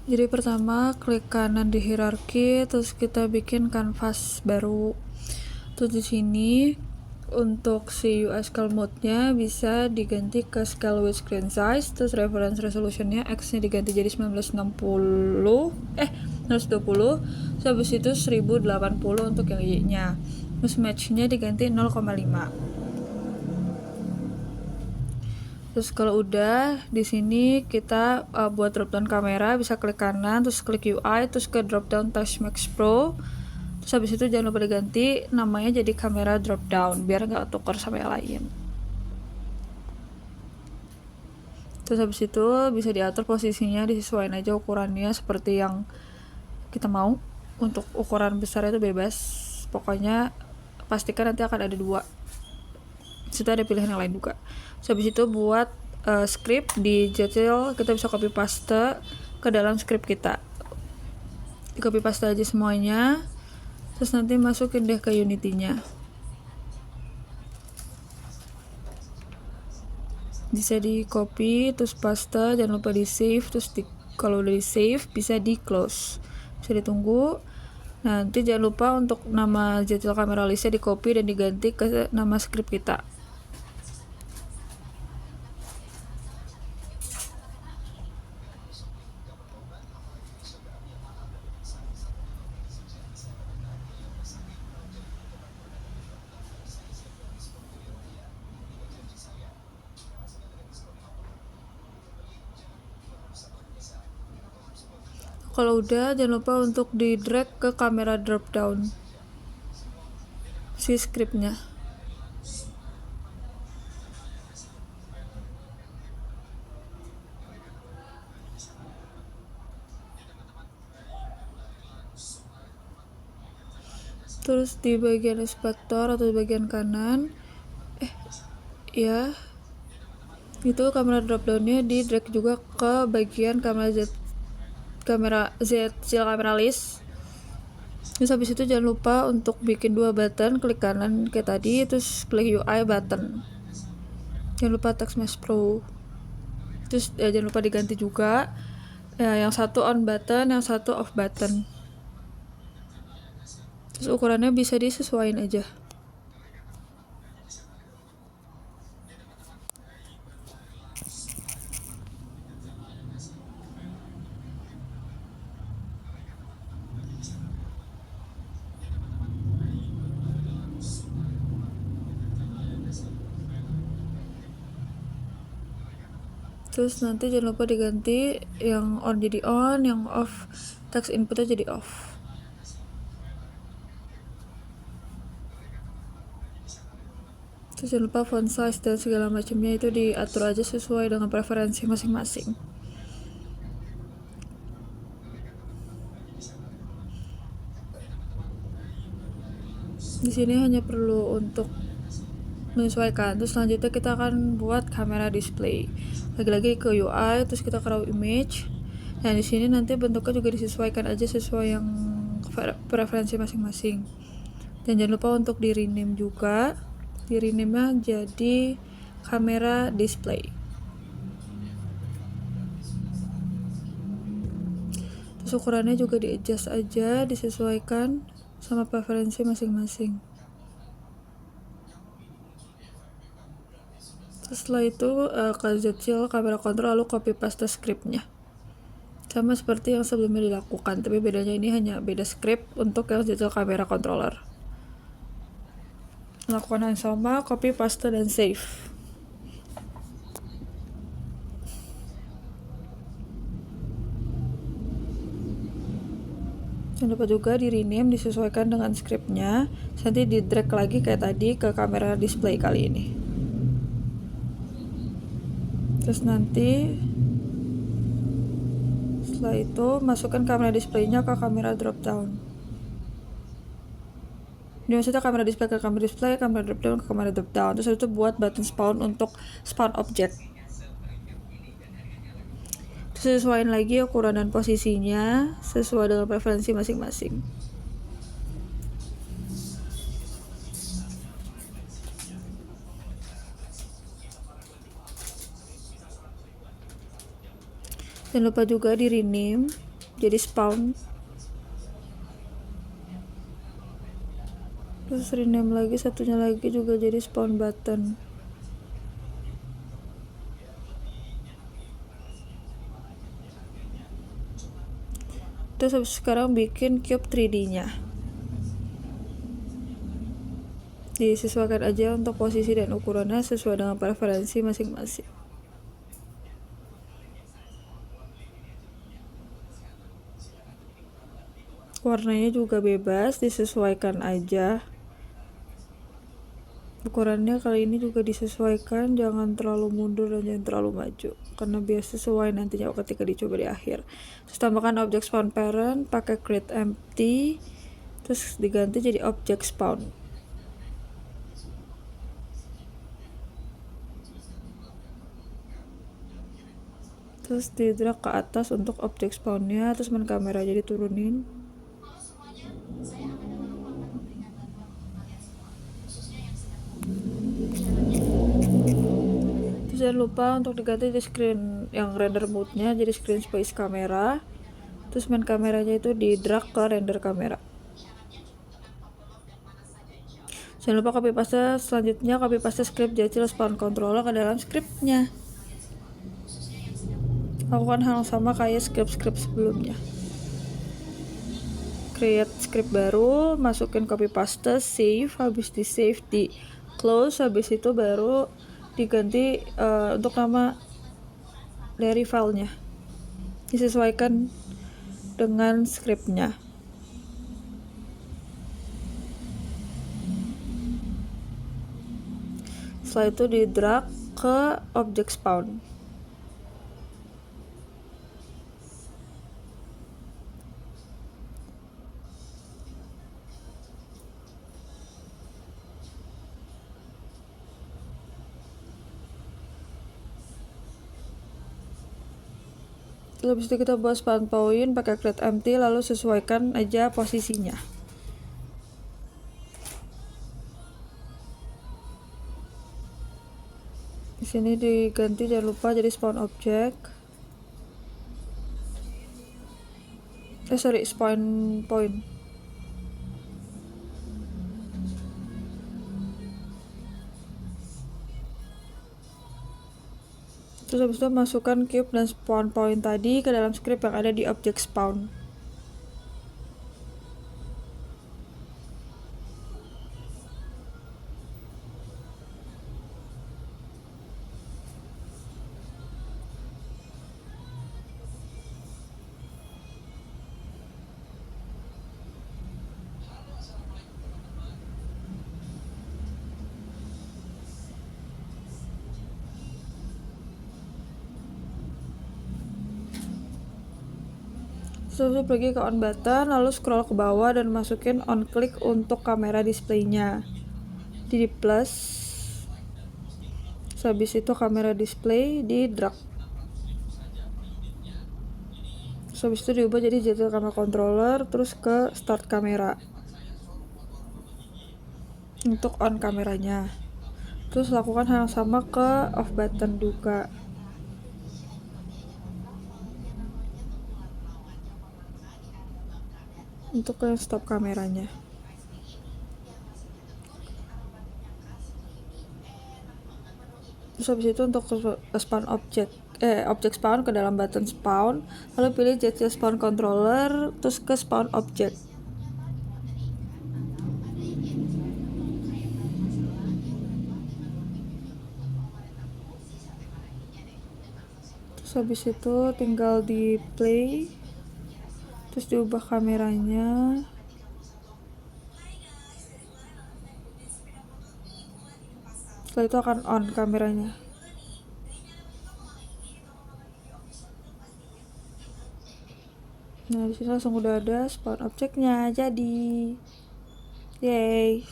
Jadi pertama klik kanan di hierarki, terus kita bikin kanvas baru. Terus di sini untuk si UI scale mode-nya bisa diganti ke scale with screen size, terus reference resolution-nya X-nya diganti jadi 1920 1920, terus habis itu 1080 untuk yang Y-nya. Terus match-nya diganti 0,5. Terus kalau udah di sini kita buat drop down kamera, bisa klik kanan terus klik UI terus ke drop down Touch Max Pro. Terus habis itu jangan lupa diganti namanya jadi kamera drop down biar nggak tuker sama yang lain. Terus habis itu bisa diatur posisinya, disesuaikan aja ukurannya seperti yang kita mau. Untuk ukuran besar itu bebas, pokoknya pastikan nanti akan ada 2. Situ ada pilihan yang lain juga. Terus habis itu buat script di Jetil, kita bisa copy paste ke dalam script kita. Di copy paste aja semuanya, terus nanti masukin deh ke Unity-nya. Bisa di copy terus paste, jangan lupa di save, terus kalau udah di save bisa di close, bisa ditunggu. Nanti jangan lupa untuk nama Jetil Camera List-nya di copy dan diganti ke nama script kita. Kalau udah, jangan lupa untuk di drag ke kamera drop down si scriptnya. Terus di bagian inspektor atau di bagian kanan, itu kamera drop downnya di drag juga ke bagian kamera Z kamera list. Terus habis itu jangan lupa untuk bikin 2 button, klik kanan kayak tadi, terus klik UI button. Jangan lupa Touch Max Pro. Terus jangan lupa diganti juga. Yang satu on button, yang satu off button. Terus ukurannya bisa disesuaikan aja. Terus nanti jangan lupa diganti yang on jadi on, yang off text inputnya jadi off. Terus jangan lupa font size dan segala macamnya itu diatur aja sesuai dengan preferensi masing-masing. Di sini hanya perlu untuk menyesuaikan. Terus selanjutnya kita akan buat kamera display. Lagi-lagi ke UI, terus kita ke raw image. Nah di sini nanti bentuknya juga disesuaikan aja sesuai yang preferensi masing-masing. Dan jangan lupa untuk di rename juga. Di rename-nya jadi kamera display. Terus ukurannya juga di adjust aja, disesuaikan sama preferensi masing-masing. Setelah itu ke Zscaler kamera kontrol, lalu copy paste scriptnya sama seperti yang sebelumnya dilakukan, tapi bedanya ini hanya beda script untuk yang Zscaler kamera controller. Lakukan yang sama, copy paste dan save. Jangan lupa juga di rename, disesuaikan dengan scriptnya. Nanti di drag lagi kayak tadi ke kamera display kali ini. Terus nanti setelah itu masukkan kamera displaynya ke kamera drop down. Ini maksudnya kamera display ke kamera display, kamera drop down ke kamera drop down. Terus itu buat button spawn untuk spawn object. Terus sesuaiin lagi ukuran dan posisinya sesuai dengan preferensi masing-masing. Jangan lupa juga di rename, jadi spawn, terus rename lagi, satunya lagi juga jadi spawn button. Terus sekarang bikin cube 3D nya, disesuaikan aja untuk posisi dan ukurannya sesuai dengan preferensi masing-masing. Warnanya juga bebas, disesuaikan aja. Ukurannya kali ini juga disesuaikan, jangan terlalu mundur dan jangan terlalu maju, karena biar sesuai nantinya ketika dicoba di akhir. Terus tambahkan object spawn parent, pakai create empty, terus diganti jadi object spawn. Terus di drag ke atas untuk object spawnnya, terus main kamera jadi turunin. Terus jangan lupa untuk diganti di screen yang render mode-nya jadi screen space kamera. Terus main kameranya itu di drag ke render kamera. Jangan lupa copy paste, selanjutnya copy paste script JCL spawn controller ke dalam scriptnya. Lakukan hal yang sama kayak script sebelumnya. Create script baru, masukin copy paste, save, habis di save di close, habis itu baru diganti untuk nama dari filenya, disesuaikan dengan scriptnya. Setelah itu di drag ke object spawn. Habis itu kita buat spawn point pakai create empty, lalu sesuaikan aja posisinya. Di sini diganti, jangan lupa jadi spawn object. Spawn point. Terus habis itu masukkan cube dan spawn point tadi ke dalam script yang ada di object spawn. Terus pergi ke on button, lalu scroll ke bawah dan masukin on click untuk kamera displaynya. Di plus, habis itu kamera display di drag. Habis itu diubah jadi JTL camera controller, terus ke start kamera untuk on kameranya. Terus lakukan hal yang sama ke off button juga. Untuk ke stop kameranya. Terus habis itu untuk spawn object spawn ke dalam button spawn, lalu pilih JTL spawn controller, terus ke spawn object. Terus habis itu tinggal di play, terus diubah kameranya. Setelah itu akan on kameranya. Nah, disini langsung udah ada spawn objeknya jadi. Yay.